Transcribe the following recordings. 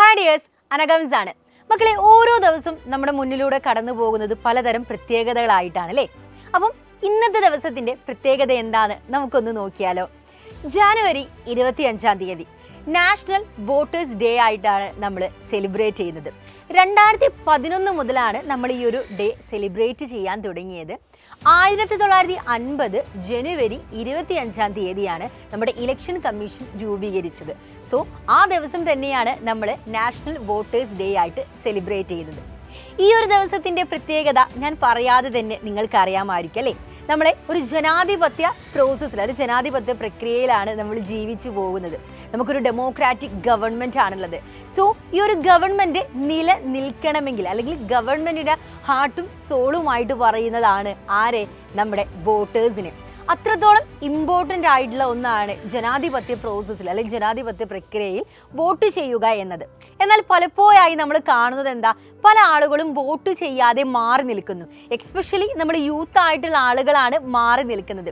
Hi dears, അനഗംസ് ആണ്. മക്കളെ, ഓരോ ദിവസം നമ്മുടെ മുന്നിലൂടെ കടന്നു പോകുന്നത് പലതരം പ്രത്യേകതകളായിട്ടാണ് അല്ലേ? അപ്പം ഇന്നത്തെ ദിവസത്തിന്റെ പ്രത്യേകത എന്താണ് നമുക്കൊന്ന് നോക്കിയാലോ. ജനുവരി 25 നാഷണൽ വോട്ടേഴ്സ് ഡേ ആയിട്ടാണ് നമ്മൾ സെലിബ്രേറ്റ് ചെയ്യുന്നത്. 2011 മുതലാണ് നമ്മൾ ഈ ഒരു ഡേ സെലിബ്രേറ്റ് ചെയ്യാൻ തുടങ്ങിയത്. 1950 ജനുവരി 25 നമ്മുടെ ഇലക്ഷൻ കമ്മീഷൻ രൂപീകരിച്ചത്. സോ ആ ദിവസം തന്നെയാണ് നമ്മൾ നാഷണൽ വോട്ടേഴ്സ് ഡേ ആയിട്ട് സെലിബ്രേറ്റ് ചെയ്യുന്നത്. ഈ ഒരു ദിവസത്തിൻ്റെ പ്രത്യേകത ഞാൻ പറയാതെ തന്നെ നിങ്ങൾക്ക് അറിയാമായിരിക്കും അല്ലേ? നമ്മളെ ഒരു ജനാധിപത്യ പ്രോസസ്സിൽ, ഒരു ജനാധിപത്യ പ്രക്രിയയിലാണ് നമ്മൾ ജീവിച്ചു പോകുന്നത്. നമുക്കൊരു ഡെമോക്രാറ്റിക് ഗവൺമെൻറ് ആണുള്ളത്. സോ ഈ ഒരു ഗവൺമെൻറ് നിലനിൽക്കണമെങ്കിൽ, അല്ലെങ്കിൽ ഗവൺമെൻറ്റിൻ്റെ ഹാർട്ടും സോളുമായിട്ട് പറയുന്നതാണ് ആരെ? നമ്മുടെ വോട്ടേഴ്സിനെ. അത്രത്തോളം ഇമ്പോർട്ടൻ്റ് ആയിട്ടുള്ള ഒന്നാണ് ജനാധിപത്യ പ്രോസസ്സിൽ, അല്ലെങ്കിൽ ജനാധിപത്യ പ്രക്രിയയിൽ വോട്ട് ചെയ്യുക എന്നത്. എന്നാൽ പലപ്പോഴായി നമ്മൾ കാണുന്നത് എന്താ? പല ആളുകളും വോട്ട് ചെയ്യാതെ മാറി നിൽക്കുന്നു. എക്സ്പെഷ്യലി നമ്മൾ യൂത്ത് ആയിട്ടുള്ള ആളുകളാണ് മാറി നിൽക്കുന്നത്.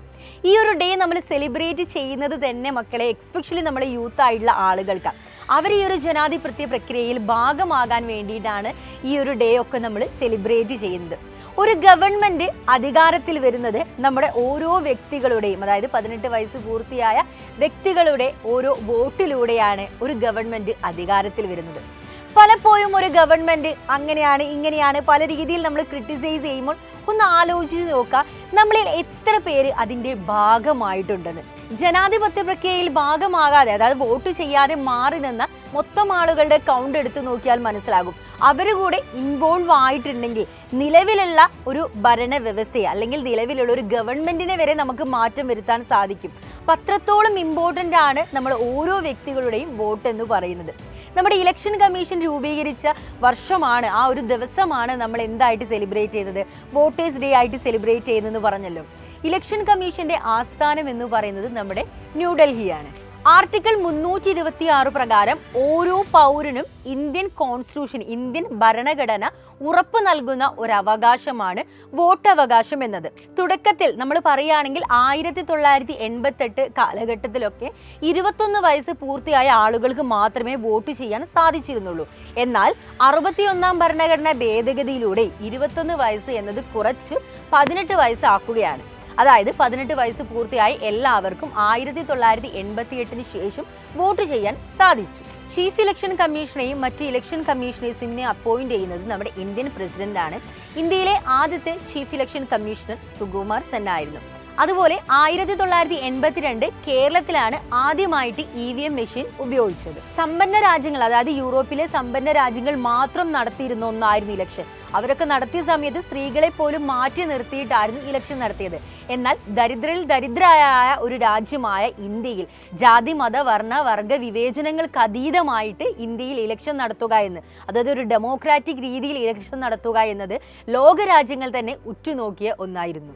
ഈ ഒരു ഡേ നമ്മൾ സെലിബ്രേറ്റ് ചെയ്യുന്നത് തന്നെ മക്കളെ, എക്സ്പെഷ്യലി നമ്മൾ യൂത്ത് ആയിട്ടുള്ള ആളുകൾക്കാണ്. അവർ ഈ ഒരു ജനാധിപത്യ പ്രക്രിയയിൽ ഭാഗമാകാൻ വേണ്ടിയിട്ടാണ് ഈ ഒരു ഡേ ഒക്കെ നമ്മൾ സെലിബ്രേറ്റ് ചെയ്യുന്നത്. ഒരു ഗവൺമെൻറ് അധികാരത്തിൽ വരുന്നത് നമ്മുടെ ഓരോ വ്യക്തികളുടെയും, അതായത് 18 വയസ്സ് പൂർത്തിയായ വ്യക്തികളുടെ ഓരോ വോട്ടിലൂടെയാണ് ഒരു ഗവൺമെൻറ് അധികാരത്തിൽ വരുന്നത്. പലപ്പോഴും ഒരു ഗവൺമെൻറ് അങ്ങനെയാണ് ഇങ്ങനെയാണ് പല രീതിയിൽ നമ്മൾ ക്രിട്ടിസൈസ് ചെയ്യുമ്പോൾ ഒന്ന് ആലോചിച്ച് നോക്കുക, നമ്മളിൽ എത്ര പേര് അതിൻ്റെ ഭാഗമായിട്ടുണ്ടെന്ന്. ജനാധിപത്യ പ്രക്രിയയിൽ ഭാഗമാകാതെ, അതായത് വോട്ട് ചെയ്യാതെ മാറി നിന്ന മൊത്തം ആളുകളുടെ കൗണ്ട് എടുത്ത് നോക്കിയാൽ മനസ്സിലാകും. അവർ കൂടെ ഇൻവോൾവ് ആയിട്ടുണ്ടെങ്കിൽ നിലവിലുള്ള ഒരു ഭരണ വ്യവസ്ഥയെ, അല്ലെങ്കിൽ നിലവിലുള്ള ഒരു ഗവൺമെൻറ്റിനെ വരെ നമുക്ക് മാറ്റം വരുത്താൻ സാധിക്കും. അത്രത്തോളം ഇമ്പോർട്ടൻ്റ് ആണ് നമ്മൾ ഓരോ വ്യക്തികളുടെയും വോട്ട് എന്ന് പറയുന്നത്. നമ്മുടെ ഇലക്ഷൻ കമ്മീഷൻ രൂപീകരിച്ച വർഷമാണ്, ആ ഒരു ദിവസമാണ് നമ്മൾ എന്തായിട്ട് സെലിബ്രേറ്റ് ചെയ്യുന്നത്? വോട്ടേഴ്സ് ഡേ ആയിട്ട് സെലിബ്രേറ്റ് ചെയ്യുന്നതെന്ന് പറഞ്ഞല്ലോ. ഇലക്ഷൻ കമ്മീഷന്റെ ആസ്ഥാനം എന്ന് പറയുന്നത് നമ്മുടെ ന്യൂഡൽഹിയാണ്. ആർട്ടിക്കിൾ 326 പ്രകാരം ഓരോ പൗരനും ഇന്ത്യൻ കോൺസ്റ്റിറ്റ്യൂഷൻ, ഇന്ത്യൻ ഭരണഘടന ഉറപ്പു നൽകുന്ന ഒരു അവകാശമാണ് വോട്ടവകാശം എന്നത്. തുടക്കത്തിൽ നമ്മൾ പറയുകയാണെങ്കിൽ 1988 കാലഘട്ടത്തിലൊക്കെ 21 വയസ്സ് പൂർത്തിയായ ആളുകൾക്ക് മാത്രമേ വോട്ട് ചെയ്യാൻ സാധിച്ചിരുന്നുള്ളൂ. എന്നാൽ 61ാം ഭരണഘടനാ ഭേദഗതിയിലൂടെ 21 വയസ്സ് എന്നത് കുറച്ച് 18 വയസ്സാക്കുകയാണ്. അതായത് 18 വയസ്സ് പൂർത്തിയായി എല്ലാവർക്കും 1988 ശേഷം വോട്ട് ചെയ്യാൻ സാധിച്ചു. ചീഫ് ഇലക്ഷൻ കമ്മീഷനെയും മറ്റ് ഇലക്ഷൻ കമ്മീഷണേഴ്സിനെ അപ്പോയിന്റ് ചെയ്യുന്നത് നമ്മുടെ ഇന്ത്യൻ പ്രസിഡന്റാണ്. ഇന്ത്യയിലെ ആദ്യത്തെ chief election commissioner Sukumar Sen ആയിരുന്നു. അതുപോലെ 1982 കേരളത്തിലാണ് ആദ്യമായിട്ട് EVM മെഷീൻ ഉപയോഗിച്ചത്. സമ്പന്ന രാജ്യങ്ങൾ, അതായത് യൂറോപ്പിലെ സമ്പന്ന രാജ്യങ്ങൾ മാത്രം നടത്തിയിരുന്ന ഒന്നായിരുന്നു ഇലക്ഷൻ. അവരൊക്കെ നടത്തിയ സമയത്ത് സ്ത്രീകളെ പോലും മാറ്റി നിർത്തിയിട്ടായിരുന്നു ഇലക്ഷൻ നടത്തിയത്. എന്നാൽ ദരിദ്രരിൽ ദരിദ്രയായ ഒരു രാജ്യമായ ഇന്ത്യയിൽ ജാതി മത വർണ്ണ വർഗ വിവേചനങ്ങൾക്ക് അതീതമായിട്ട് ഇന്ത്യയിൽ ഇലക്ഷൻ നടത്തുക എന്ന്, അതായത് ഒരു ഡെമോക്രാറ്റിക് രീതിയിൽ ഇലക്ഷൻ നടത്തുക എന്നത് ലോകരാജ്യങ്ങൾ തന്നെ ഉറ്റുനോക്കിയ ഒന്നായിരുന്നു.